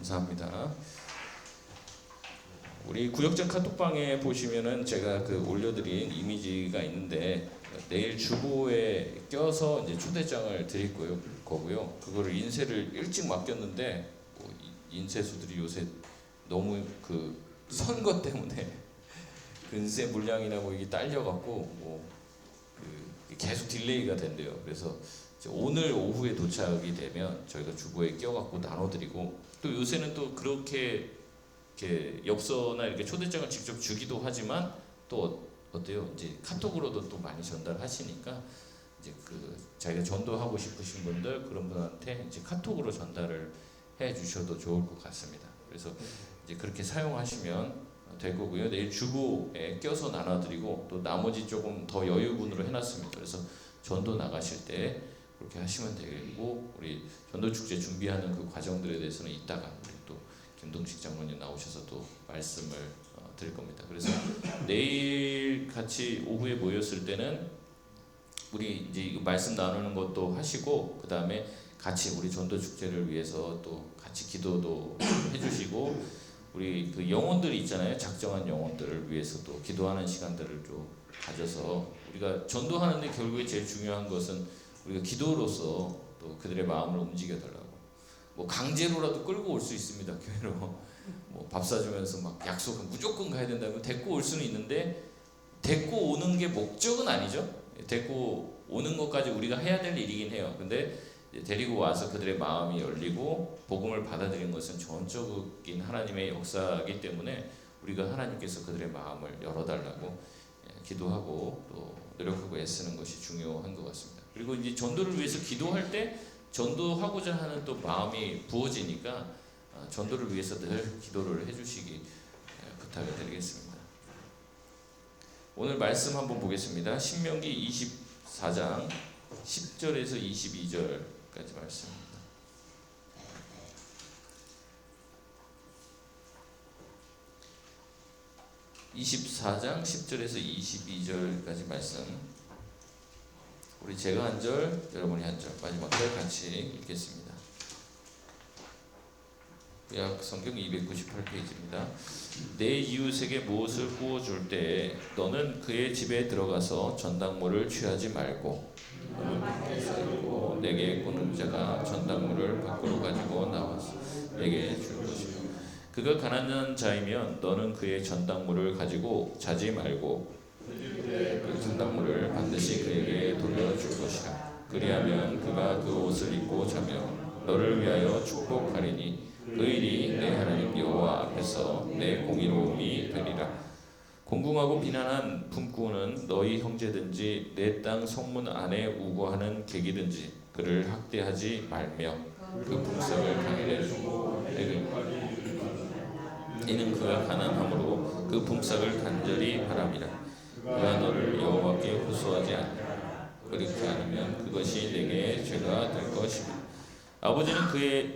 감사합니다. 우리 구역장 카톡방에 보시면은 제가 그 올려드린 이미지가 있는데 내일 주보에 껴서 이제 초대장을 드릴 거고요. 그거를 인쇄를 일찍 맡겼는데 인쇄수들이 요새 너무 그 선거 때문에 근세 물량이나 뭐 이게 딸려갖고 계속 딜레이가 된대요. 그래서 오늘 오후에 도착이 되면 저희가 주보에 껴갖고 나눠드리고, 또 요새는 또 그렇게 이렇게 엽서나 이렇게 초대장을 직접 주기도 하지만 또 어때요? 이제 카톡으로도 또 많이 전달하시니까 이제 그 자기가 전도하고 싶으신 분들 그런 분한테 이제 카톡으로 전달을 해 주셔도 좋을 것 같습니다. 그래서 이제 그렇게 사용하시면 될 거고요. 내일 주보에 껴서 나눠드리고 또 나머지 조금 더 여유분으로 해놨습니다. 그래서 전도 나가실 때 그렇게 하시면 되고, 우리 전도 축제 준비하는 그 과정들에 대해서는 이따가 우리 또 김동식 장로님 나오셔서 또 말씀을 드릴 겁니다. 그래서 내일 같이 오후에 모였을 때는 우리 이제 말씀 나누는 것도 하시고, 그 다음에 같이 우리 전도 축제를 위해서 또 같이 기도도 해주시고, 우리 그 영혼들이 있잖아요. 작정한 영혼들을 위해서 또 기도하는 시간들을 좀 가져서, 우리가 전도하는데 결국에 제일 중요한 것은 우리가 기도로서 또 그들의 마음을 움직여 달라고. 뭐 강제로라도 끌고 올 수 있습니다. 교회로 뭐 밥 사주면서 막 약속은 무조건 가야 된다고 데리고 올 수는 있는데, 데리고 오는 게 목적은 아니죠. 데리고 오는 것까지 우리가 해야 될 일이긴 해요. 근데 데리고 와서 그들의 마음이 열리고 복음을 받아들이는 것은 전적인 하나님의 역사이기 때문에 우리가 하나님께서 그들의 마음을 열어달라고 기도하고 또 노력하고 애쓰는 것이 중요한 것 같습니다. 그리고 이제 전도를 위해서 기도할 때 전도하고자 하는 또 마음이 부어지니까 전도를 위해서 늘 기도를 해주시기 부탁을 드리겠습니다. 오늘 말씀 한번 보겠습니다. 신명기 24장 10절에서 22절까지 말씀입니다. 24장 10절에서 22절까지 말씀, 우리 제가 한 절, 여러분이 한 절, 마지막 절 같이 읽겠습니다. 구약 성경 298페이지입니다. 내 이웃에게 무엇을 구워줄 때에 너는 그의 집에 들어가서 전당물을 취하지 말고, 너는 밖에서 있고 내게 꾸는 자가 전당물을 밖으로 가지고 나와서 내게 줄 것이요, 그가 가난한 자이면 너는 그의 전당물을 가지고 자지 말고 그 전당물을 반드시 그에게 돌려줄 것이라. 그리하면 그가 그 옷을 입고 자며 너를 위하여 축복하리니 그 일이 내 하나님 여호와 앞에서 내 공의로움이 되리라. 공궁하고 비난한 품꾼은 너희 형제든지 내 땅 성문 안에 우거하는 객이든지 그를 학대하지 말며 그 품삯을 당일에 주고 이는 그가 가난함으로 그 품삯을 간절히 바람이라. 그가 너를 여호와께 후수하지 않으라. 그렇게 않으면 그것이 내게 죄가 될 것이다. 아버지는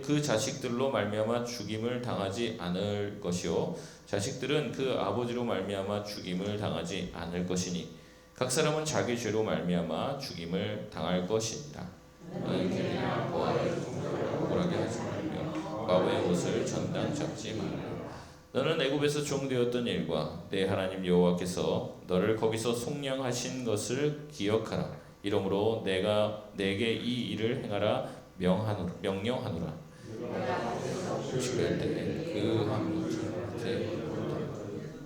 그 자식들로 말미암아 죽임을 당하지 않을 것이요, 자식들은 그 아버지로 말미암아 죽임을 당하지 않을 것이니 각 사람은 자기 죄로 말미암아 죽임을 당할 것이니라. 너는 개나 고아를 억울하게 하지 말며 과부의 옷을 전당 잡지 말라. 너는 애굽에서 종되었던 일과 내 하나님 여호와께서 너를 거기서 속량하신 것을 기억하라. 이러므로 내가 내게 이 일을 행하라 명령하노라. 집할 때 그 한물을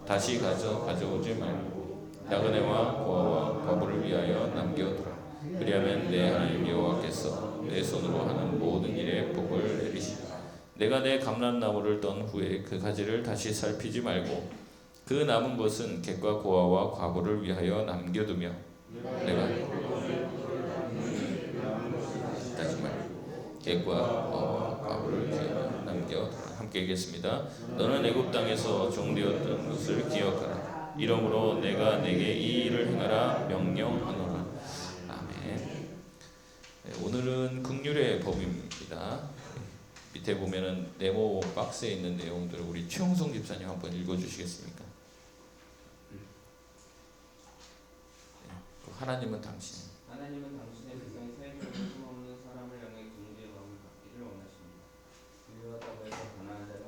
다시 가져오지 말고 나그네와 고아와 과부를 위하여 남겨두라. 그리하면 내 하나님 여호와께서 내 손으로 하는 모든 일에 복을 내리시라. 내가 내 감람나무를 떤 후에 그 가지를 다시 살피지 말고 그 남은 것은 객과 고아와 과부를 위하여 남겨두며 내가 다시 말고 객과 고아와 과부를 위하여 남겨두라. 함께 읽겠습니다. 너는 애굽 땅에서 종되었던 것을 기억하라. 이러므로 내가 내게 이 일을 행하라 명령하노라. 아멘. 오늘은 긍휼의 법입니다. 밑에 보면은 네모 박스에 있는 내용들을 우리 최홍성 집사님 한번 읽어주시겠습니까? 하나님은 당신의 백성이 사회적으로 힘없는 사람을 향해 긍휼의 마음을 갖기를 원하십니다. 부유하다고 해서 가난한 자를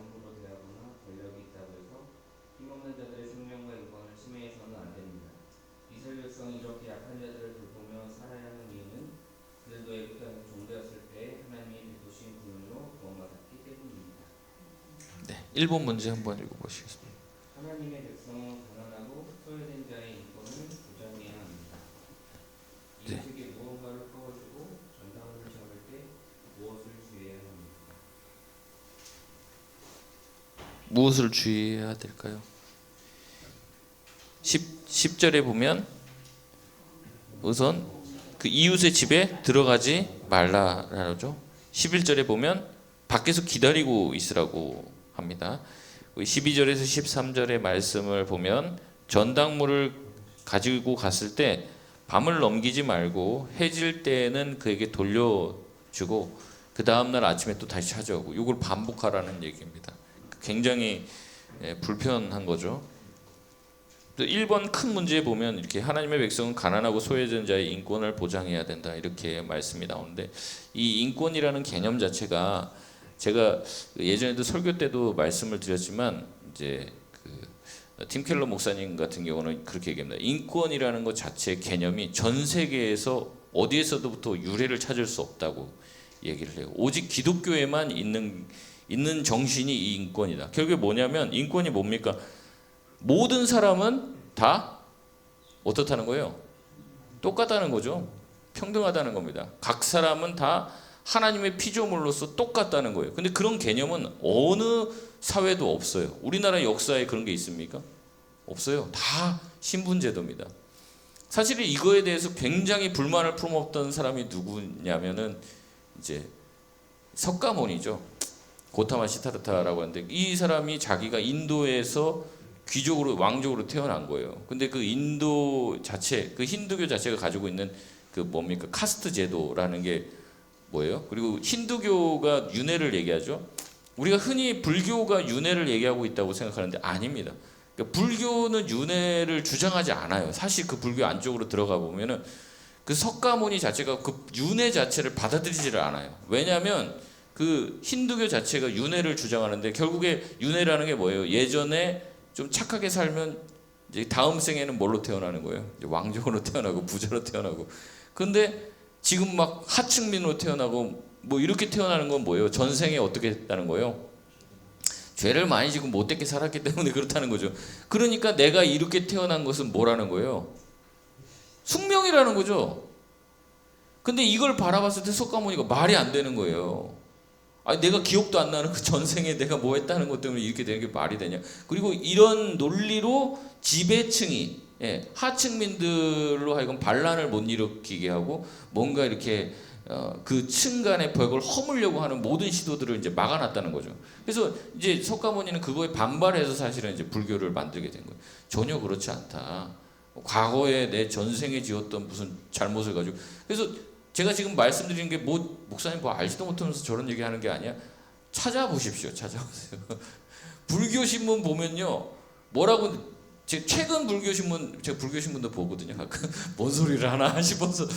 1번 문제 한번 읽어보시겠습니다. 하나님의 백성은 가난하고 소외된 자의 인권을 보장해야 합니다. 네. 이웃에게 무언가를 퍼주고 전당을 잡을 때 무엇을 주의해야 합니까? 무엇을 주의해야 될까요? 10절에 보면 우선 그 이웃의 집에 들어가지 말라라죠. 11절에 보면 밖에서 기다리고 있으라고 합니다. 12절에서 13절의 말씀을 보면 전당물을 가지고 갔을 때 밤을 넘기지 말고 해질 때에는 그에게 돌려주고 그 다음날 아침에 또 다시 찾아오고 이걸 반복하라는 얘기입니다. 굉장히 불편한 거죠. 1번 큰 문제에 보면 이렇게 하나님의 백성은 가난하고 소외된 자의 인권을 보장해야 된다 이렇게 말씀이 나오는데 이 인권이라는 개념 자체가 제가 예전에도 설교 때도 말씀을 드렸지만 이제 팀 켈러 목사님 같은 경우는 그렇게 얘기합니다. 인권이라는 것 자체의 개념이 전 세계에서 어디에서도부터 유래를 찾을 수 없다고 얘기를 해요. 오직 기독교에만 있는 정신이 이 인권이다. 결국에 뭐냐면 인권이 뭡니까? 모든 사람은 다 어떻다는 거예요? 똑같다는 거죠. 평등하다는 겁니다. 각 사람은 다 하나님의 피조물로서 똑같다는 거예요. 근데 그런 개념은 어느 사회도 없어요. 우리나라 역사에 그런 게 있습니까? 없어요. 다 신분제도입니다. 사실 이거에 대해서 굉장히 불만을 품었던 사람이 누구냐면은 이제 석가모니죠. 고타마 시타르타라고 하는데 이 사람이 자기가 인도에서 귀족으로 왕족으로 태어난 거예요. 근데 그 인도 자체, 그 힌두교 자체가 가지고 있는 그 뭡니까 카스트 제도라는 게 뭐예요? 그리고 힌두교가 윤회를 얘기하죠. 우리가 흔히 불교가 윤회를 얘기하고 있다고 생각하는데 아닙니다. 그러니까 불교는 윤회를 주장하지 않아요. 사실 그 불교 안쪽으로 들어가 보면은 그 석가모니 자체가 그 윤회 자체를 받아들이지를 않아요. 왜냐하면 그 힌두교 자체가 윤회를 주장하는데 결국에 윤회라는 게 뭐예요? 예전에 좀 착하게 살면 이제 다음 생에는 뭘로 태어나는 거예요? 이제 왕족으로 태어나고 부자로 태어나고. 근데 지금 막 하층민으로 태어나고 뭐 이렇게 태어나는 건 뭐예요? 전생에 어떻게 했다는 거예요? 죄를 많이 지고 못되게 살았기 때문에 그렇다는 거죠. 그러니까 내가 이렇게 태어난 것은 뭐라는 거예요? 숙명이라는 거죠. 근데 이걸 바라봤을 때 석가모니가 말이 안 되는 거예요. 아니 내가 기억도 안 나는 그 전생에 내가 뭐 했다는 것 때문에 이렇게 되는 게 말이 되냐. 그리고 이런 논리로 지배층이 하층민들로 하여금 반란을 못 일으키게 하고 뭔가 이렇게 그 층 간의 벽을 허물려고 하는 모든 시도들을 이제 막아놨다는 거죠. 그래서 이제 석가모니는 그거에 반발해서 사실은 이제 불교를 만들게 된 거예요. 전혀 그렇지 않다. 과거에 내 전생에 지었던 무슨 잘못을 가지고. 그래서 제가 지금 말씀드리는 게 뭐 목사님 뭐 알지도 못하면서 저런 얘기하는 게 아니야. 찾아보십시오. 찾아보세요. 불교 신문 보면요. 뭐라고 최근 불교 신문 제가 불교 신문도 보거든요. 뭔 소리를 하나 싶어서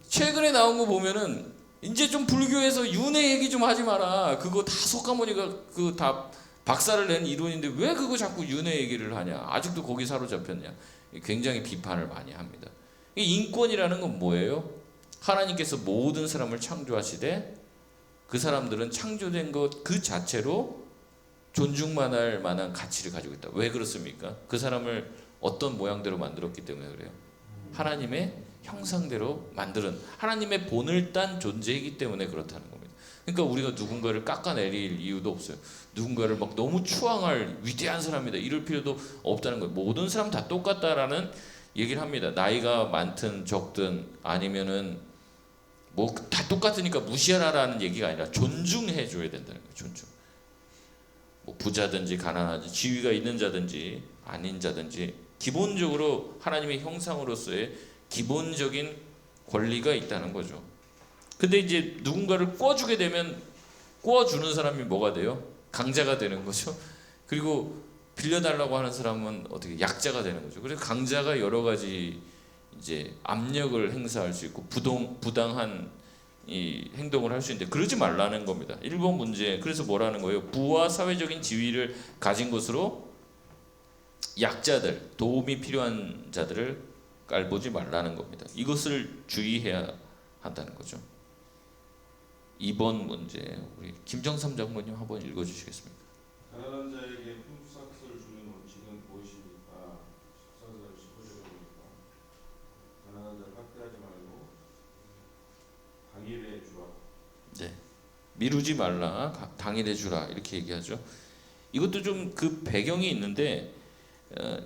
최근에 나온 거 보면은 이제 좀 불교에서 윤회 얘기 좀 하지 마라. 그거 다 석가모니가 그 다 박사를 낸 이론인데 왜 그거 자꾸 윤회 얘기를 하냐. 아직도 거기 사로잡혔냐. 굉장히 비판을 많이 합니다. 인권이라는 건 뭐예요? 하나님께서 모든 사람을 창조하시되 그 사람들은 창조된 것 그 자체로 존중만할 만한 가치를 가지고 있다. 왜 그렇습니까? 그 사람을 어떤 모양대로 만들었기 때문에 그래요. 하나님의 형상대로 만드는 하나님의 본을 딴 존재이기 때문에 그렇다는 겁니다. 그러니까 우리가 누군가를 깎아내릴 이유도 없어요. 누군가를 막 너무 추앙할 위대한 사람이다 이럴 필요도 없다는 거예요. 모든 사람 다 똑같다라는 얘기를 합니다. 나이가 많든 적든 아니면은 뭐 다 똑같으니까 무시하라라는 얘기가 아니라 존중해 줘야 된다는 거예요. 존중. 뭐 부자든지 가난하든지 지위가 있는 자든지 아닌 자든지 기본적으로 하나님의 형상으로서의 기본적인 권리가 있다는 거죠. 근데 이제 누군가를 꿔주게 되면 꿔주는 사람이 뭐가 돼요? 강자가 되는 거죠. 그리고 빌려달라고 하는 사람은 어떻게 약자가 되는 거죠. 그래서 강자가 여러 가지 이제 압력을 행사할 수 있고 부당한 이 행동을 할 수 있는데 그러지 말라는 겁니다. 1번 문제. 그래서 뭐라는 거예요? 부와 사회적인 지위를 가진 것으로 약자들, 도움이 필요한 자들을 깔보지 말라는 겁니다. 이것을 주의해야 한다는 거죠. 2번 문제. 우리 김정삼 장모님 한번 읽어주시겠습니까? 가난한 자에게 품삯을 주는 원칙은 무엇입니까? 14절 15절에 보니까 가난한 자를 학대하지 말고 당일에 주라. 네. 미루지 말라, 당일에 주라 이렇게 얘기하죠. 이것도 좀 그 배경이 있는데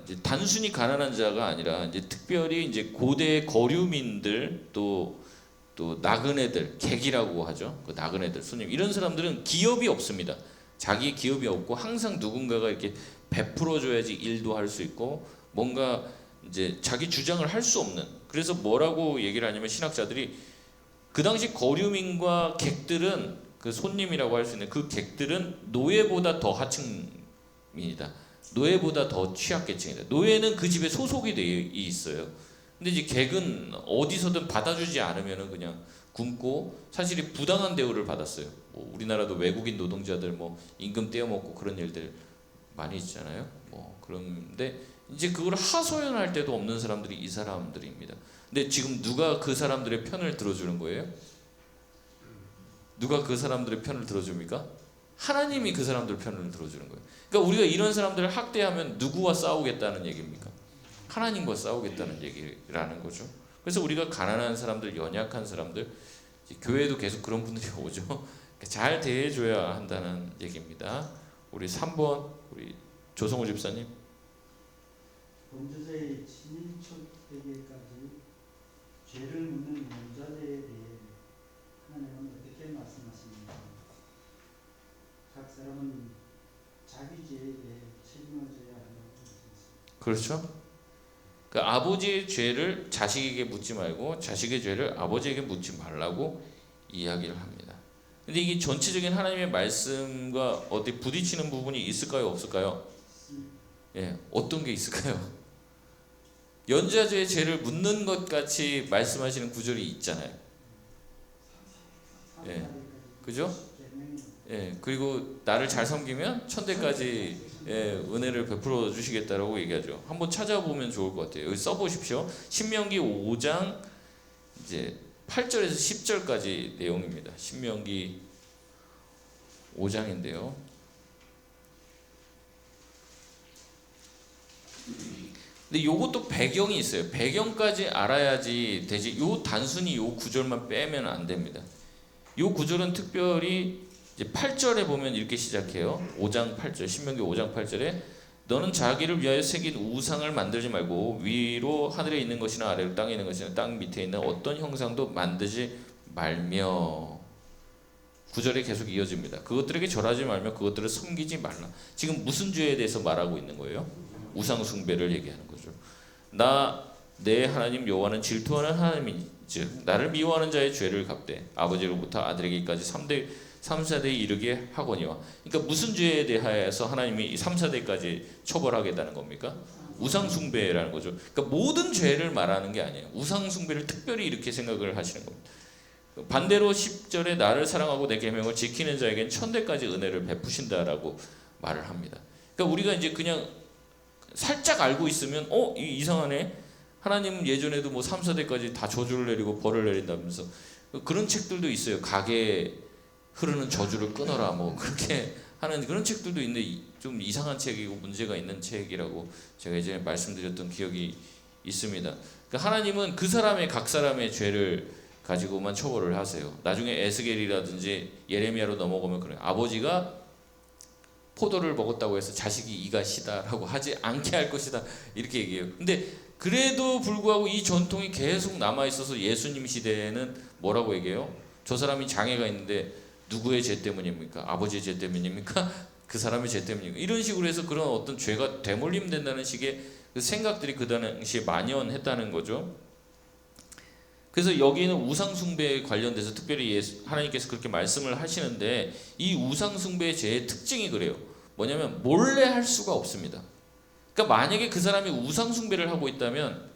이제 단순히 가난한 자가 아니라 이제 특별히 이제 고대 거류민들 또 나그네들, 객이라고 하죠. 그 나그네들, 손님 이런 사람들은 기업이 없습니다. 자기 기업이 없고 항상 누군가가 이렇게 베풀어 줘야지 일도 할 수 있고 뭔가 이제 자기 주장을 할 수 없는. 그래서 뭐라고 얘기를 하냐면 신학자들이 그 당시 거류민과 객들은 그 손님이라고 할 수 있는 그 객들은 노예보다 더 하층민이다. 노예보다 더 취약계층이다. 노예는 그 집에 소속이 돼 있어요. 근데 이제 객은 어디서든 받아주지 않으면은 그냥 굶고 사실 부당한 대우를 받았어요. 뭐 우리나라도 외국인 노동자들 뭐 임금 떼어먹고 그런 일들 많이 있잖아요. 뭐 그런데 이제 그걸 하소연할 데도 없는 사람들이 이 사람들입니다. 근데 지금 누가 그 사람들의 편을 들어주는 거예요? 누가 그 사람들의 편을 들어줍니까? 하나님이 그 사람들 편을 들어주는 거예요. 그러니까 우리가 이런 사람들을 학대하면 누구와 싸우겠다는 얘기입니까? 하나님과 싸우겠다는 얘기라는 거죠. 그래서 우리가 가난한 사람들, 연약한 사람들, 교회에도 계속 그런 분들이 오죠. 잘 대해줘야 한다는 얘기입니다. 우리 3번 우리 조성우 집사님. 범죄자의 친인척에게까지 죄를 묻는 원자들에 대해 하나님은 어떻게 말씀하십니까? 각 사람은 자기 죄에 대해 책임져야 한다고 말씀하십니다. 그렇죠? 그 아버지의 죄를 자식에게 묻지 말고 자식의 죄를 아버지에게 묻지 말라고 이야기를 합니다. 근데 이게 전체적인 하나님의 말씀과 어디 부딪히는 부분이 있을까요, 없을까요? 예, 어떤 게 있을까요? 연좌죄의 죄를 묻는 것 같이 말씀하시는 구절이 있잖아요. 예, 그죠? 예, 그리고 나를 잘 섬기면 천대까지 은혜를 베풀어 주시겠다라고 얘기하죠. 한번 찾아보면 좋을 것 같아요. 여기 써보십시오. 신명기 5장 이제 8절에서 10절까지 내용입니다. 신명기 5장인데요. 근데 요것도 배경이 있어요. 배경까지 알아야지 되지. 단순히 요 구절만 빼면 안 됩니다. 요 구절은 특별히 이제 8절에 보면 이렇게 시작해요. 5장 8절, 신명기 5장 8절에 너는 자기를 위하여 새긴 우상을 만들지 말고 위로 하늘에 있는 것이나 아래로 땅에 있는 것이나 땅 밑에 있는 어떤 형상도 만들지 말며 9절에 계속 이어집니다. 그것들에게 절하지 말며 그것들을 섬기지 말라. 지금 무슨 죄에 대해서 말하고 있는 거예요? 우상 숭배를 얘기하는 거죠. 내 하나님 여호와는 질투하는 하나님이즉 나를 미워하는 자의 죄를 갚되 아버지로부터 아들에게까지 3, 4대에 이르게 하거니와. 그러니까 무슨 죄에 대하여서 하나님이 3, 4대까지 처벌하겠다는 겁니까? 우상 숭배라는 거죠. 그러니까 모든 죄를 말하는 게 아니에요. 우상 숭배를 특별히 이렇게 생각을 하시는 겁니다. 반대로 10절에 나를 사랑하고 내 계명을 지키는 자에겐 천대까지 은혜를 베푸신다라고 말을 합니다. 그러니까 우리가 이제 그냥 살짝 알고 있으면 이상하네. 하나님은 예전에도 뭐 3, 4대까지 다 저주를 내리고 벌을 내린다면서 그런 책들도 있어요. 가게에 흐르는 저주를 끊어라 뭐 그렇게 하는 그런 책들도 있는데 좀 이상한 책이고 문제가 있는 책이라고 제가 예전에 말씀드렸던 기억이 있습니다. 그러니까 하나님은 그 사람의 각 사람의 죄를 가지고만 처벌을 하세요. 나중에 에스겔이라든지 예레미야로 넘어가면 그래요. 아버지가 포도를 먹었다고 해서 자식이 이가 시다라고 하지 않게 할 것이다 이렇게 얘기해요. 근데 그래도 불구하고 이 전통이 계속 남아있어서 예수님 시대에는 뭐라고 얘기해요? 저 사람이 장애가 있는데 누구의 죄 때문입니까? 아버지의 죄 때문입니까? 그 사람의 죄 때문입니까? 이런 식으로 해서 그런 어떤 죄가 되물림된다는 식의 그 생각들이 그 당시에 만연했다는 거죠. 그래서 여기는 우상숭배에 관련돼서 특별히 하나님께서 그렇게 말씀을 하시는데 이 우상숭배의 죄의 특징이 그래요. 뭐냐면 몰래 할 수가 없습니다. 그러니까 만약에 그 사람이 우상숭배를 하고 있다면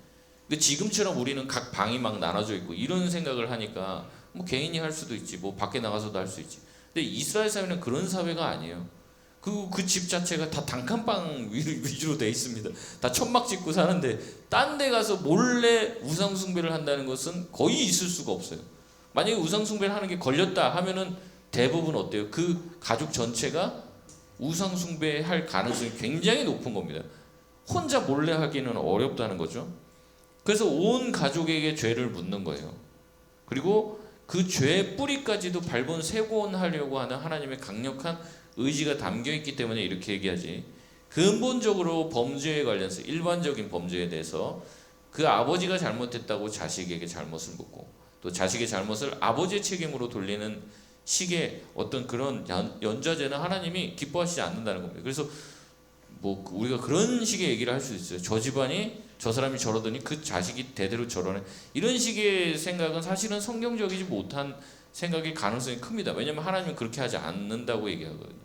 지금처럼 우리는 각 방이 막 나눠져 있고 이런 생각을 하니까 뭐 개인이 할 수도 있지, 뭐 밖에 나가서도 할 수 있지. 근데 이스라엘 사회는 그런 사회가 아니에요. 그 집 자체가 다 단칸방 위주로 돼 있습니다. 다 천막 짓고 사는데 딴 데 가서 몰래 우상숭배를 한다는 것은 거의 있을 수가 없어요. 만약에 우상숭배를 하는 게 걸렸다 하면은 대부분 어때요? 그 가족 전체가 우상 숭배할 가능성이 굉장히 높은 겁니다. 혼자 몰래 하기는 어렵다는 거죠. 그래서 온 가족에게 죄를 묻는 거예요. 그리고 그 죄의 뿌리까지도 밟은 세곤하려고 하는 하나님의 강력한 의지가 담겨 있기 때문에 이렇게 얘기하지. 근본적으로 범죄에 관련해서 일반적인 범죄에 대해서 그 아버지가 잘못했다고 자식에게 잘못을 묻고 또 자식의 잘못을 아버지의 책임으로 돌리는 식의 어떤 그런 연좌제는 하나님이 기뻐하시지 않는다는 겁니다. 그래서 뭐 우리가 그런 식의 얘기를 할 수 있어요. 저 집안이 저 사람이 저러더니 그 자식이 대대로 저러네. 이런 식의 생각은 사실은 성경적이지 못한 생각일 가능성이 큽니다. 왜냐하면 하나님은 그렇게 하지 않는다고 얘기하거든요.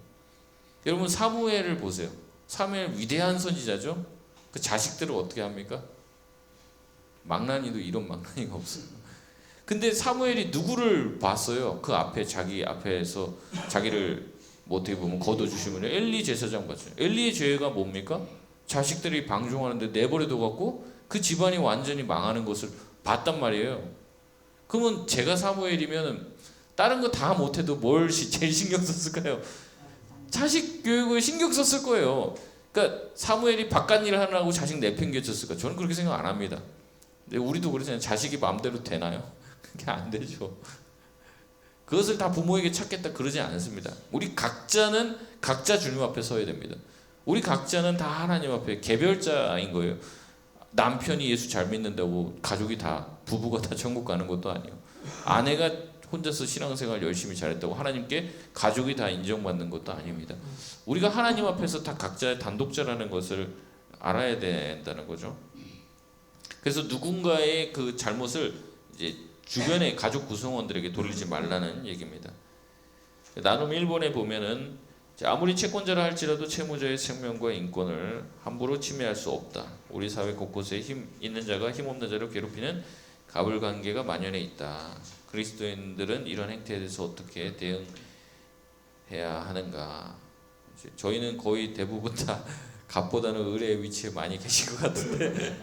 여러분 사무엘을 보세요. 사무엘 위대한 선지자죠. 그 자식들을 어떻게 합니까? 망나니도 이런 망나니가 없어요. 근데 사무엘이 누구를 봤어요? 그 앞에 자기 앞에서 자기를 뭐 어떻게 보면 거둬주시면 엘리 제사장 봤어요. 엘리의 죄가 뭡니까? 자식들이 방종하는데 내버려둬 갖고 그 집안이 완전히 망하는 것을 봤단 말이에요. 그러면 제가 사무엘이면 다른 거 다 못해도 뭘 제일 신경 썼을까요? 자식 교육을 신경 썼을 거예요. 그러니까 사무엘이 바깥 일을 하느라고 자식 내팽개쳤을까? 저는 그렇게 생각 안 합니다. 근데 우리도 그러잖아요. 자식이 마음대로 되나요? 그게 안 되죠. 그것을 다 부모에게 찾겠다 그러지 않습니다. 우리 각자는 각자 주님 앞에 서야 됩니다. 우리 각자는 다 하나님 앞에 개별자인 거예요. 남편이 예수 잘 믿는다고 가족이 다 부부가 다 천국 가는 것도 아니에요. 아내가 혼자서 신앙생활 열심히 잘했다고 하나님께 가족이 다 인정받는 것도 아닙니다. 우리가 하나님 앞에서 다 각자의 단독자라는 것을 알아야 된다는 거죠. 그래서 누군가의 그 잘못을 이제 주변의 가족 구성원들에게 돌리지 말라는 얘기입니다. 나눔 1번에 보면은 아무리 채권자라 할지라도 채무자의 생명과 인권을 함부로 침해할 수 없다. 우리 사회 곳곳에 힘 있는 자가 힘 없는 자를 괴롭히는 가불관계가 만연해 있다. 그리스도인들은 이런 행태에 대해서 어떻게 대응해야 하는가? 저희는 거의 대부분 다 갑보다는 을의 위치에 많이 계신 것 같은데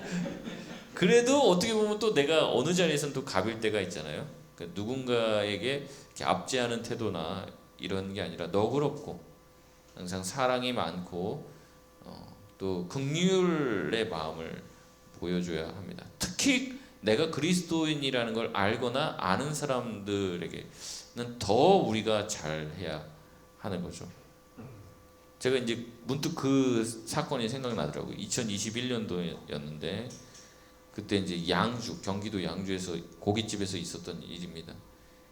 그래도 어떻게 보면 또 내가 어느 자리에서는 또 갑일 때가 있잖아요. 그러니까 누군가에게 이렇게 압제하는 태도나 이런 게 아니라 너그럽고 항상 사랑이 많고 또 긍휼의 마음을 보여줘야 합니다. 특히 내가 그리스도인이라는 걸 알거나 아는 사람들에게는 더 우리가 잘해야 하는 거죠. 제가 이제 문득 그 사건이 생각나더라고요. 2021년도였는데 그때 이제 양주, 경기도 양주에서 고깃집에서 있었던 일입니다.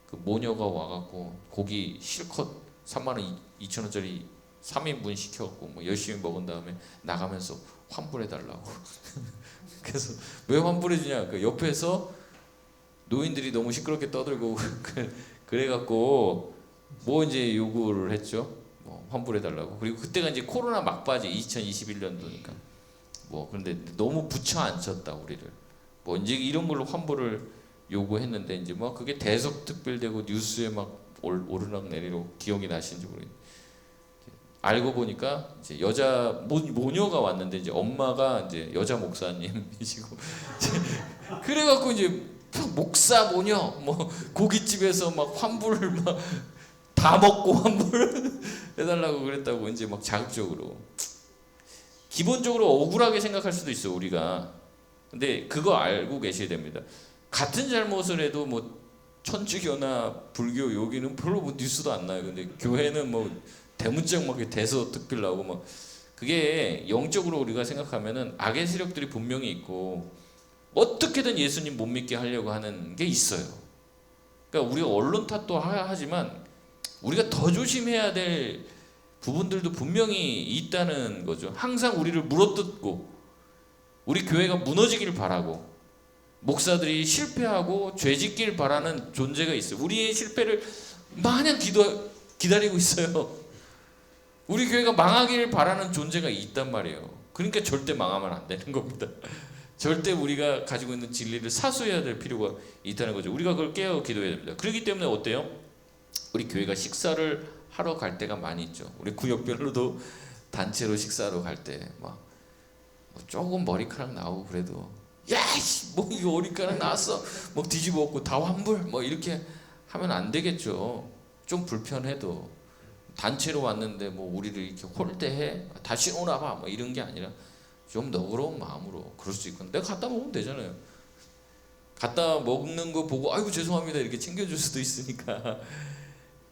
그 모녀가 와갖고 고기 실컷 32,000원짜리 3인분 시켜갖고 뭐 열심히 먹은 다음에 나가면서 환불해달라고. 그래서 왜 환불해주냐? 그 옆에서 노인들이 너무 시끄럽게 떠들고 그래갖고 뭐 이제 요구를 했죠. 뭐 환불해달라고. 그리고 그때가 이제 코로나 막바지 2021년도니까. 뭐 그런데 너무 부쳐앉혔다 우리를. 뭐 이제 이런 걸로 환불을 요구했는데 이제 뭐 그게 대석특별되고 뉴스에 막 오르락 내리락 기억이 나시는지 모르겠어요. 알고 보니까 이제 여자 모녀가 왔는데 이제 엄마가 이제 여자 목사님이시고 그래갖고 이제 목사 모녀 뭐 고깃집에서 막 환불을 막 다 먹고 환불 해달라고 그랬다고 이제 막 자극적으로. 기본적으로 억울하게 생각할 수도 있어 우리가. 근데 그거 알고 계셔야 됩니다. 같은 잘못을 해도 뭐 천주교나 불교 여기는 별로 뭐 뉴스도 안 나요. 근데 교회는 뭐 대문짝 막 대서특필 나오고 막 그게 영적으로 우리가 생각하면은 악의 세력들이 분명히 있고 어떻게든 예수님 못 믿게 하려고 하는 게 있어요. 그러니까 우리가 언론 탓도 하지만 우리가 더 조심해야 될 부분들도 분명히 있다는 거죠. 항상 우리를 물어뜯고 우리 교회가 무너지길 바라고 목사들이 실패하고 죄짓길 바라는 존재가 있어요. 우리의 실패를 마냥 기다리고 있어요. 우리 교회가 망하길 바라는 존재가 있단 말이에요. 그러니까 절대 망하면 안 되는 겁니다. 절대 우리가 가지고 있는 진리를 사수해야 될 필요가 있다는 거죠. 우리가 그걸 깨어 기도해야 됩니다. 그렇기 때문에 어때요? 우리 교회가 식사를 하러 갈 때가 많이 있죠. 우리 구역별로도 단체로 식사로 갈 때 막 조금 머리카락 나오고 그래도 야이씨 뭐 이거 머리카락 나왔어 뭐 뒤집어 엎고 다 환불 뭐 이렇게 하면 안 되겠죠. 좀 불편해도 단체로 왔는데 뭐 우리를 이렇게 홀대해 다시 오나봐 뭐 이런 게 아니라 좀 너그러운 마음으로 그럴 수 있고 내가 갖다 먹으면 되잖아요. 갖다 먹는 거 보고 아이고 죄송합니다 이렇게 챙겨줄 수도 있으니까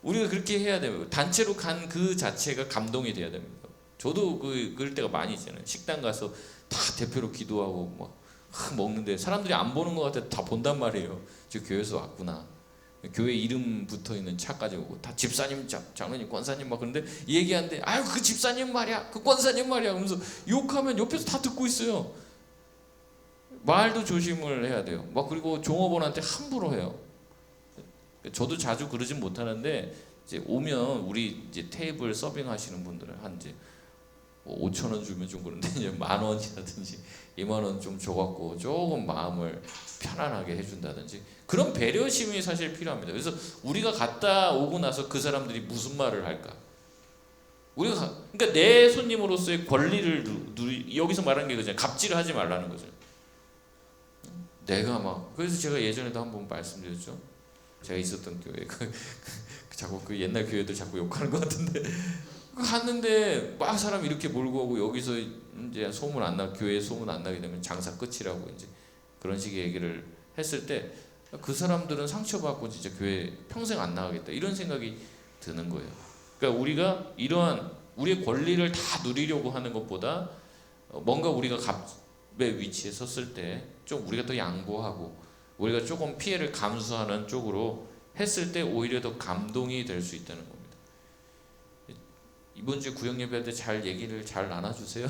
우리가 그렇게 해야 돼요. 단체로 간 그 자체가 감동이 돼야 됩니다. 저도 그럴 때가 많이 있잖아요. 식당 가서 다 대표로 기도하고 막 먹는데 사람들이 안 보는 것 같아 다 본단 말이에요. 저 교회에서 왔구나. 교회 이름 붙어 있는 차까지 오고 다 집사님, 장로님, 권사님 막 그런데 얘기하는데 아유 그 집사님 말이야, 그 권사님 말이야 그러면서 욕하면 옆에서 다 듣고 있어요. 말도 조심을 해야 돼요. 막 그리고 종업원한테 함부로 해요. 저도 자주 그러진 못하는데 이제 오면 우리 이제 테이블 서빙하시는 분들은 한 이제 5,000원 주면 좀 그런데 이제 10,000원이라든지 20,000원 좀 줘갖고 조금 마음을 편안하게 해준다든지 그런 배려심이 사실 필요합니다. 그래서 우리가 갔다 오고 나서 그 사람들이 무슨 말을 할까? 그러니까 내 손님으로서의 권리를 여기서 말하는 게 그잖아요. 갑질을 하지 말라는 거죠. 내가 그래서 제가 예전에도 한번 말씀드렸죠. 제가 있었던 교회 자꾸 그 옛날 교회들 자꾸 욕하는 것 같은데 갔는데 막 사람 이렇게 몰고 오고 여기서 이제 교회에 소문 안 나게 되면 장사 끝이라고 이제 그런 식의 얘기를 했을 때 그 사람들은 상처받고 진짜 교회 평생 안 나가겠다 이런 생각이 드는 거예요. 그러니까 우리가 이러한 우리의 권리를 다 누리려고 하는 것보다 뭔가 우리가 갑의 위치에 섰을 때 좀 우리가 더 양보하고 우리가 조금 피해를 감수하는 쪽으로 했을 때 오히려 더 감동이 될 수 있다는 겁니다. 이번 주에 구역 예배할 때 잘 얘기를 잘 나눠주세요.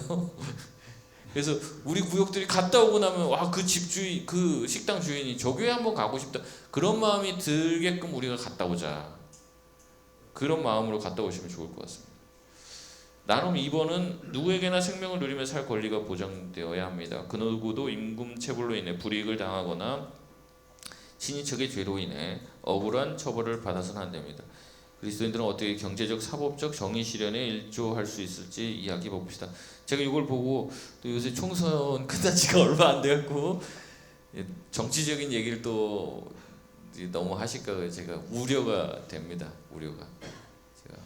그래서 우리 구역들이 갔다 오고 나면 와 그 집주인 그 식당 주인이 저 교회 한번 가고 싶다 그런 마음이 들게끔 우리가 갔다 오자. 그런 마음으로 갔다 오시면 좋을 것 같습니다. 나눔 2번은 누구에게나 생명을 누리며 살 권리가 보장되어야 합니다. 그 누구도 임금체불로 인해 불이익을 당하거나 친인척의 죄로 인해 억울한 처벌을 받아서는 안 됩니다. 그리스도인들은 어떻게 경제적, 사법적 정의 실현에 일조할 수 있을지 이야기해 봅시다. 제가 이걸 보고 또 요새 총선 끝난 지가 얼마 안 돼갖고 정치적인 얘기를 또 너무 하실까 제가 우려가 됩니다. 우려가. 제가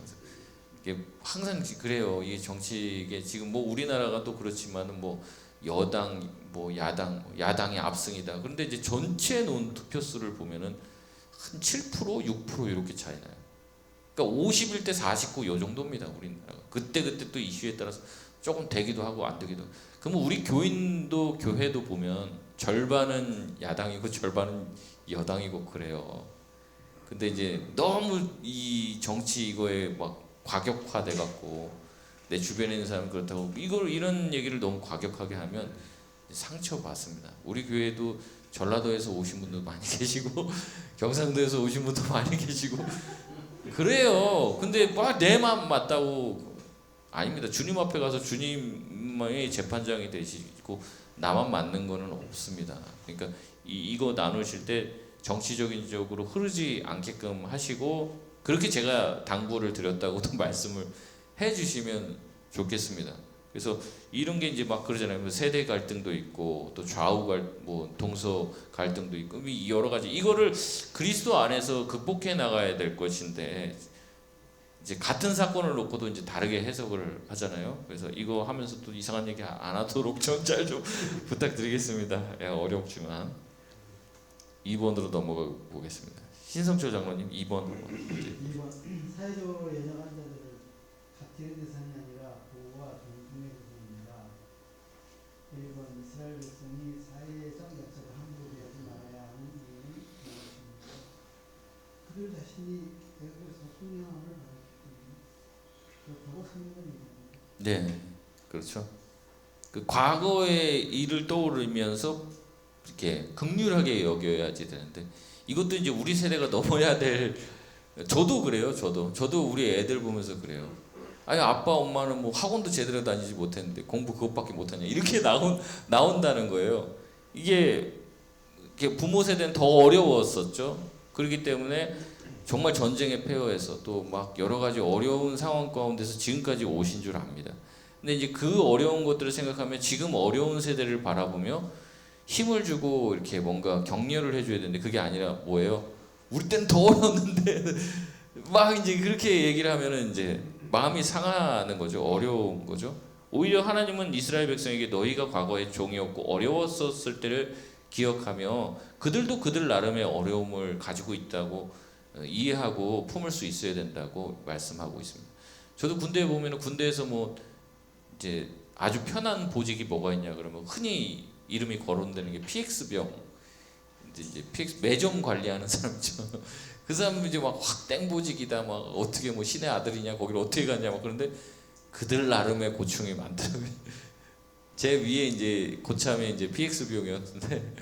이게 항상 그래요. 이게 정치 이게 지금 우리나라가 또 그렇지만은 여당 야당이 압승이다. 그런데 이제 전체 투표수를 보면은 한 7%, 6% 이렇게 차이 나요. 그러니까 51대 49 요 정도입니다. 우리나라가. 그때 또 이슈에 따라서 조금 되기도 하고 안 되기도 하고. 그러면 우리 교회도 보면 절반은 야당이고 절반은 여당이고 그래요. 근데 이제 너무 이 정치 이거에 과격화돼 갖고 내 주변에 있는 사람 그렇다고 이런 얘기를 너무 과격하게 하면 상처받습니다. 우리 교회도 전라도에서 오신 분도 많이 계시고 경상도에서 오신 분도 많이 계시고 그래요. 근데 내 마음 맞다고 아닙니다. 주님 앞에 가서 주님의 재판장이 되시고 나만 맞는 거는 없습니다. 그러니까 이거 나누실 때 정치적인 쪽으로 흐르지 않게끔 하시고 그렇게 제가 당부를 드렸다고도 말씀을 해주시면 좋겠습니다. 그래서 이런 게 이제 그러잖아요. 세대 갈등도 있고 또 동서 갈등도 있고 여러 가지 이거를 그리스도 안에서 극복해 나가야 될 것인데 이제 같은 사건을 놓고도 이제 다르게 해석을 하잖아요. 그래서 이거 하면서 또 이상한 얘기 안 하도록 좀 부탁드리겠습니다. 어렵지만 2번으로 넘어가 보겠습니다. 신성철 장로님 2번. 2번 사회적으로 연약한 자들을 가티는 대상이 아니라 보호와 존중의 대상입니다. 1번 이스라엘 백성이 사회적 약자를 함부로 대하지 말아야 하는 이유는 무엇입니까? 그들 자신이 대학에서 소명함을 받았기 때문에 그렇다고 성경은 얘기합니다. 네, 그렇죠. 그 과거의 일을 떠오르면서 이렇게 극률하게 여겨야지 되는데 이것도 이제 우리 세대가 넘어야 될. 저도 그래요. 저도 우리 애들 보면서 그래요. 아니 아빠 엄마는 학원도 제대로 다니지 못했는데 공부 그것밖에 못하냐 이렇게 나온다는 거예요. 이게 부모 세대는 더 어려웠었죠. 그렇기 때문에 정말 전쟁의 폐허에서 또 여러 가지 어려운 상황 가운데서 지금까지 오신 줄 압니다. 근데 이제 그 어려운 것들을 생각하면 지금 어려운 세대를 바라보며 힘을 주고 이렇게 뭔가 격려를 해줘야 되는데 그게 아니라 뭐예요? 우리 때는 더 어려웠는데 막 이제 그렇게 얘기를 하면은 이제 마음이 상하는 거죠. 어려운 거죠. 오히려 하나님은 이스라엘 백성에게 너희가 과거에 종이었고 어려웠었을 때를 기억하며 그들도 그들 나름의 어려움을 가지고 있다고 이해하고 품을 수 있어야 된다고 말씀하고 있습니다. 저도 군대에 보면은 군대에서 뭐 이제 아주 편한 보직이 뭐가 있냐 그러면 흔히 이름이 거론되는 게 PX병, 이제 PX 매점 관리하는 사람이죠. 그 사람은 이제 막 확 땡보직이다, 막 어떻게 뭐 신의 아들이냐, 거기를 어떻게 갔냐, 막 그런데 그들 나름의 고충이 많더라고요. 제 위에 이제 고참이 이제 PX병이었는데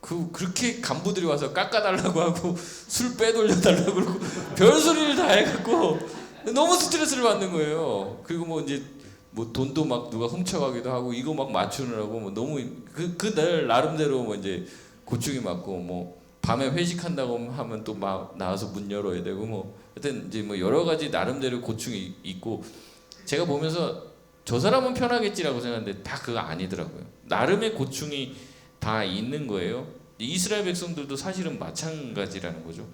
그렇게 간부들이 와서 깎아달라고 하고 술 빼돌려 달라고 그러고 별소리를 다 해갖고 너무 스트레스를 받는 거예요. 그리고 뭐 이제 뭐 돈도 막 누가 훔쳐가기도 하고 이거 막 맞추느라고 뭐 너무 그날 나름대로 뭐 이제 고충이 많고 뭐 밤에 회식한다고 하면 또 막 나와서 문 열어야 되고 뭐 하여튼 이제 뭐 여러 가지 나름대로 고충이 있고 제가 보면서 저 사람은 편하겠지라고 생각했는데 다 그거 아니더라고요. 나름의 고충이 다 있는 거예요. 이스라엘 백성들도 사실은 마찬가지라는 거죠.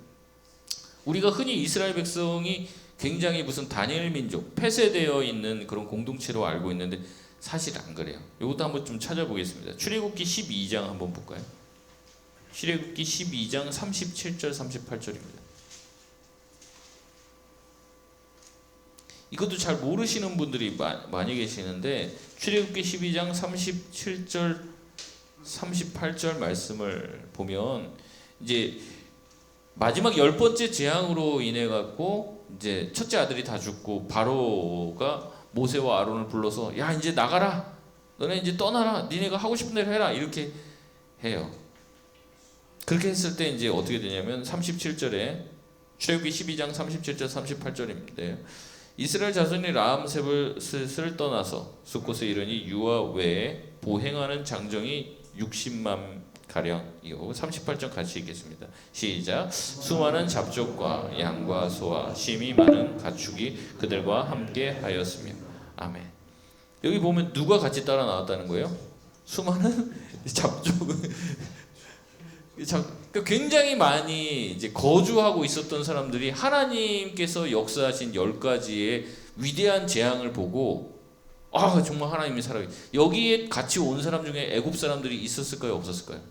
우리가 흔히 이스라엘 백성이 굉장히 무슨 다니엘 민족, 폐쇄되어 있는 그런 공동체로 알고 있는데 사실 안 그래요. 이것도 한번 좀 찾아보겠습니다. 출애굽기 12장 한번 볼까요? 출애굽기 12장 37절 38절입니다. 이것도 잘 모르시는 분들이 많이 계시는데 출애굽기 12장 37절 38절 말씀을 보면 이제 마지막 10번째 재앙으로 인해 갖고 이제 첫째 아들이 다 죽고 바로가 모세와 아론을 불러서 야 이제 나가라, 너네 이제 떠나라, 니네가 하고 싶은 대로 해라, 이렇게 해요. 그렇게 했을 때 이제 어떻게 되냐면 37절에 출애굽기 12장 37절 38절입니다. 이스라엘 자손이 라암셋을 떠나서 숫곳에 이르니 유아 외에 보행하는 장정이 60만 가량이고 38절 같이 읽겠습니다. 시작. 수많은 잡족과 양과 소와 심이 많은 가축이 그들과 함께 하였으며. 아멘. 여기 보면 누가 같이 따라 나왔다는 거예요? 수많은 잡족. 굉장히 많이 이제 거주하고 있었던 사람들이 하나님께서 역사하신 10가지의 위대한 재앙을 보고 아 정말 하나님이 살아. 여기에 같이 온 사람 중에 애굽 사람들이 있었을까요, 없었을까요?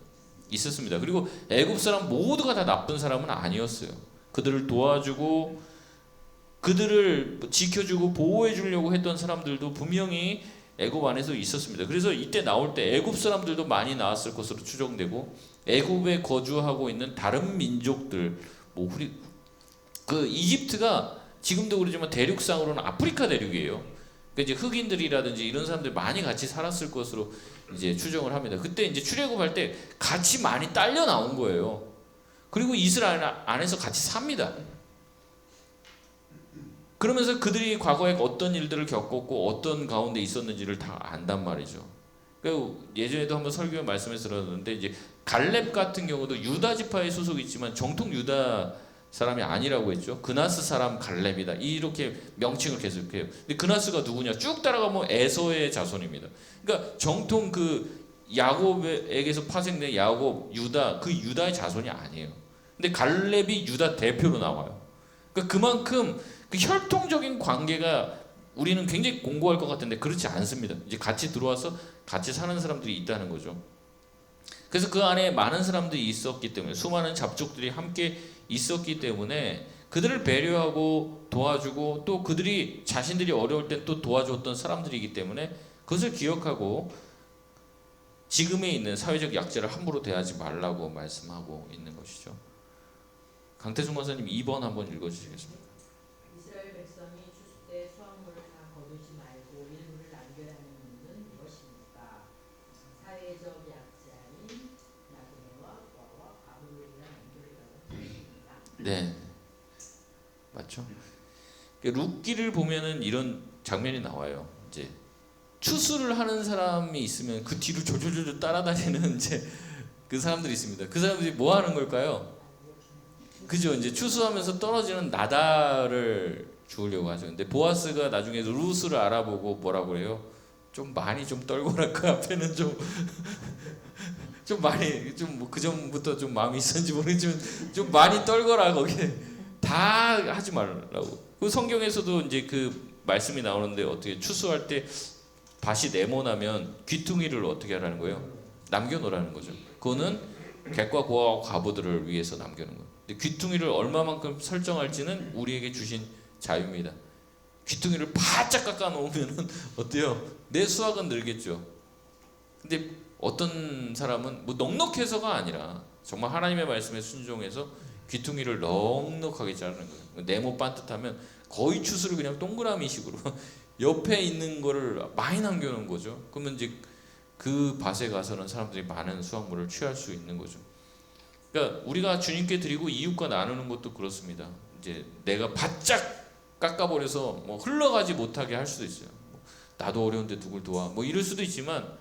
있었습니다. 그리고 애굽 사람 모두가 다 나쁜 사람은 아니었어요. 그들을 도와주고 그들을 지켜주고 보호해 주려고 했던 사람들도 분명히 애굽 안에서 있었습니다. 그래서 이때 나올 때 애굽 사람들도 많이 나왔을 것으로 추정되고 애굽에 거주하고 있는 다른 민족들 뭐 그 이집트가 지금도 그러지만 대륙상으로는 아프리카 대륙이에요. 그러니까 이제 흑인들이라든지 이런 사람들 많이 같이 살았을 것으로 이제 추정을 합니다. 그때 이제 출애굽할 때 같이 많이 딸려 나온 거예요. 그리고 이스라엘 안에서 같이 삽니다. 그러면서 그들이 과거에 어떤 일들을 겪었고 어떤 가운데 있었는지를 다 안단 말이죠. 그러니까 예전에도 한번 설교에 말씀해서 들었는데 이제 갈렙 같은 경우도 유다 지파에 소속이 있지만 정통 유다 사람이 아니라고 했죠. 그나스 사람 갈렙이다, 이렇게 명칭을 계속해요. 근데 그나스가 누구냐? 쭉 따라가면 에서의 자손입니다. 그러니까 정통 그 야곱에게서 파생된 야곱, 유다, 그 유다의 자손이 아니에요. 근데 갈렙이 유다 대표로 나와요. 그러니까 그만큼 그 혈통적인 관계가 우리는 굉장히 공고할 것 같은데 그렇지 않습니다. 이제 같이 들어와서 같이 사는 사람들이 있다는 거죠. 그래서 그 안에 많은 사람들이 있었기 때문에, 수많은 잡족들이 함께 있었기 때문에 그들을 배려하고 도와주고 또 그들이 자신들이 어려울 때 또 도와줬던 사람들이기 때문에 그것을 기억하고 지금에 있는 사회적 약자를 함부로 대하지 말라고 말씀하고 있는 것이죠. 강태순 권사님 2번 한번 읽어주시겠습니까? 이스라엘 백성이 추수 때 수확물을 다 거두지 말고 일부를 남겨야 하는 이유는 무엇입니까? 사회적 약자인 나그네와 과와 과부들이랑 연결이라고 하십니다. 네, 맞죠. 룻기를 보면은 이런 장면이 나와요. 이제 추수를 하는 사람이 있으면 그 뒤로 졸졸졸 따라다니는 이제 그 사람들이 있습니다. 그 사람들이 뭐 하는 걸까요? 그죠? 이제 추수하면서 떨어지는 나달을 주우려고 하죠. 근데 보아스가 나중에 룻을 알아보고 뭐라고 그래요? 좀 많이 좀 떨고라. 그 앞에는 좀 많이 좀 뭐 그 전부터 좀 마음이 있었는지 모르겠지만 좀 많이 떨거라 거기에. 다 하지 말라고. 그 성경에서도 이제 그 말씀이 나오는데 어떻게 추수할 때 밭이 네모나면 귀퉁이를 어떻게 하라는 거예요? 남겨놓으라는 거죠. 그거는 객과 고아와 과부들을 위해서 남겨놓은 거예요. 근데 귀퉁이를 얼마만큼 설정할지는 우리에게 주신 자유입니다. 귀퉁이를 바짝 깎아 놓으면은 어때요? 내 수확은 늘겠죠. 근데 어떤 사람은 뭐 넉넉해서가 아니라 정말 하나님의 말씀에 순종해서 귀퉁이를 넉넉하게 자르는 거예요. 네모 반듯하면 거의 추수를 그냥 동그라미식으로 옆에 있는 거를 많이 남겨놓은 거죠. 그러면 이제 그 밭에 가서는 사람들이 많은 수확물을 취할 수 있는 거죠. 그러니까 우리가 주님께 드리고 이웃과 나누는 것도 그렇습니다. 이제 내가 바짝 깎아버려서 뭐 흘러가지 못하게 할 수도 있어요. 뭐 나도 어려운데 누굴 도와 뭐 이럴 수도 있지만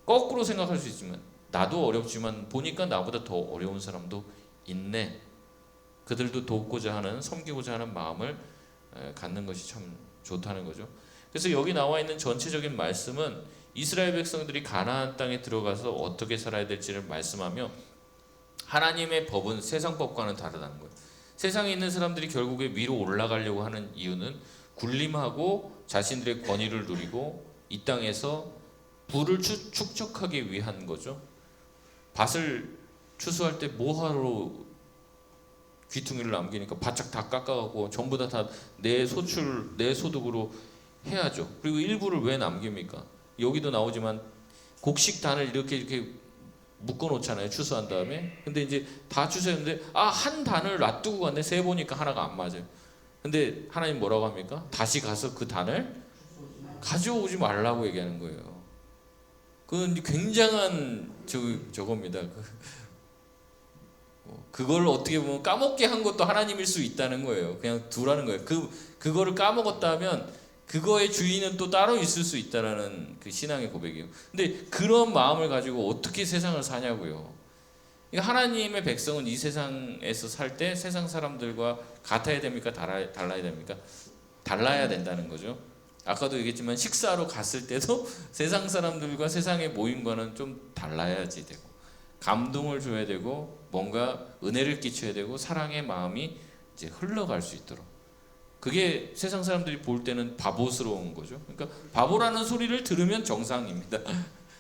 거꾸로 생각할 수 있지만 나도 어렵지만 보니까 나보다 더 어려운 사람도 있네. 그들도 돕고자 하는 섬기고자 하는 마음을 갖는 것이 참 좋다는 거죠. 그래서 여기 나와 있는 전체적인 말씀은 이스라엘 백성들이 가나안 땅에 들어가서 어떻게 살아야 될지를 말씀하며 하나님의 법은 세상 법과는 다르다는 거예요. 세상에 있는 사람들이 결국에 위로 올라가려고 하는 이유는 군림하고 자신들의 권위를 누리고 이 땅에서 부를 축적하기 위한 거죠. 밭을 추수할 때 뭐하러 귀퉁이를 남기니까 바짝 다 깎아가고 전부 다 내 소출, 내 소득으로 해야죠. 그리고 일부를 왜 남깁니까? 여기도 나오지만 곡식단을 이렇게 묶어 놓잖아요. 추수한 다음에. 근데 이제 다 추수했는데 한 단을 놔두고 갔는데 세 보니까 하나가 안 맞아요. 근데 하나님 뭐라고 합니까? 다시 가서 그 단을 가져오지 말라고 얘기하는 거예요. 그건 굉장한 저겁니다. 그걸 어떻게 보면 까먹게 한 것도 하나님일 수 있다는 거예요. 그냥 두라는 거예요. 그거를 까먹었다면 그거의 주인은 또 따로 있을 수 있다라는 그 신앙의 고백이에요. 근데 그런 마음을 가지고 어떻게 세상을 사냐고요. 하나님의 백성은 이 세상에서 살 때 세상 사람들과 같아야 됩니까? 달라야 됩니까? 달라야 된다는 거죠. 아까도 얘기했지만 식사로 갔을 때도 세상 사람들과 세상의 모임과는 좀 달라야지 되고 감동을 줘야 되고 뭔가 은혜를 끼쳐야 되고 사랑의 마음이 이제 흘러갈 수 있도록. 그게 세상 사람들이 볼 때는 바보스러운 거죠. 그러니까 바보라는 소리를 들으면 정상입니다.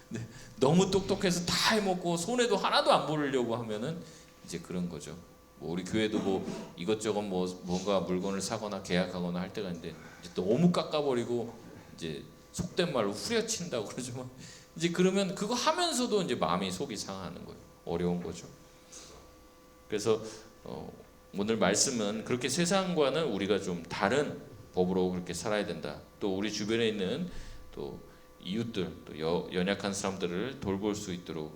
네, 너무 똑똑해서 다 해먹고 손해도 하나도 안 보려고 하면은 이제 그런 거죠. 뭐 우리 교회도 뭐 이것저것 뭐 뭔가 물건을 사거나 계약하거나 할 때가 있는데 이제 너무 깎아버리고 이제 속된 말로 후려친다고 그러지만 이제 그러면 그거 하면서도 이제 마음이 속이 상하는 거예요. 어려운 거죠. 그래서 오늘 말씀은 그렇게 세상과는 우리가 좀 다른 법으로 그렇게 살아야 된다. 또 우리 주변에 있는 또 이웃들, 또 연약한 사람들을 돌볼 수 있도록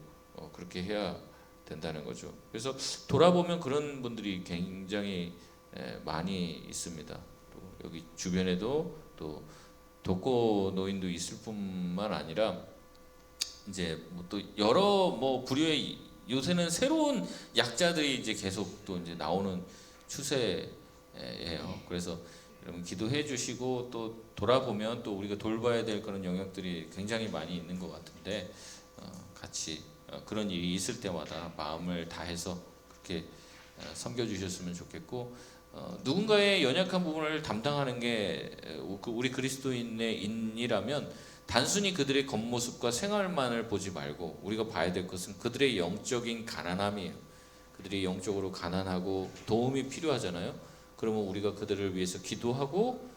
그렇게 해야 된다는 거죠. 그래서 돌아보면 그런 분들이 굉장히 많이 있습니다. 또 여기 주변에도 또 독거 노인도 있을 뿐만 아니라 이제 뭐 또 여러 뭐 부류의 요새는 새로운 약자들이 이제 계속 또 이제 나오는 추세예요. 그래서 여러분 기도해 주시고 또 돌아보면 또 우리가 돌봐야 될 그런 영역들이 굉장히 많이 있는 것 같은데 같이 그런 일이 있을 때마다 마음을 다해서 그렇게 섬겨 주셨으면 좋겠고 누군가의 연약한 부분을 담당하는 게 우리 그리스도인의 인이라면 단순히 그들의 겉모습과 생활만을 보지 말고 우리가 봐야 될 것은 그들의 영적인 가난함이에요. 그들이 영적으로 가난하고 도움이 필요하잖아요. 그러면 우리가 그들을 위해서 기도하고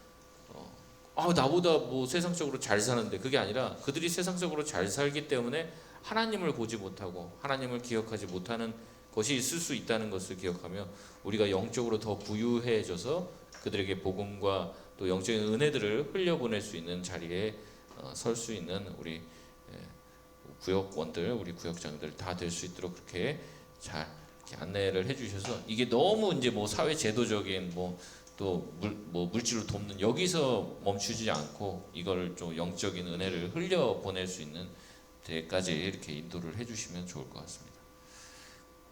나보다 뭐 세상적으로 잘 사는데 그게 아니라 그들이 세상적으로 잘 살기 때문에 하나님을 보지 못하고 하나님을 기억하지 못하는 것이 있을 수 있다는 것을 기억하며 우리가 영적으로 더 부유해져서 그들에게 복음과 또 영적인 은혜들을 흘려보낼 수 있는 자리에 설 수 있는 우리 구역원들, 우리 구역장들 다 될 수 있도록 그렇게 잘 이렇게 안내를 해주셔서 이게 너무 이제 뭐 사회 제도적인 뭐 또 물질로 돕는 여기서 멈추지 않고 이걸 좀 영적인 은혜를 흘려 보낼 수 있는 데까지 이렇게 인도를 해주시면 좋을 것 같습니다.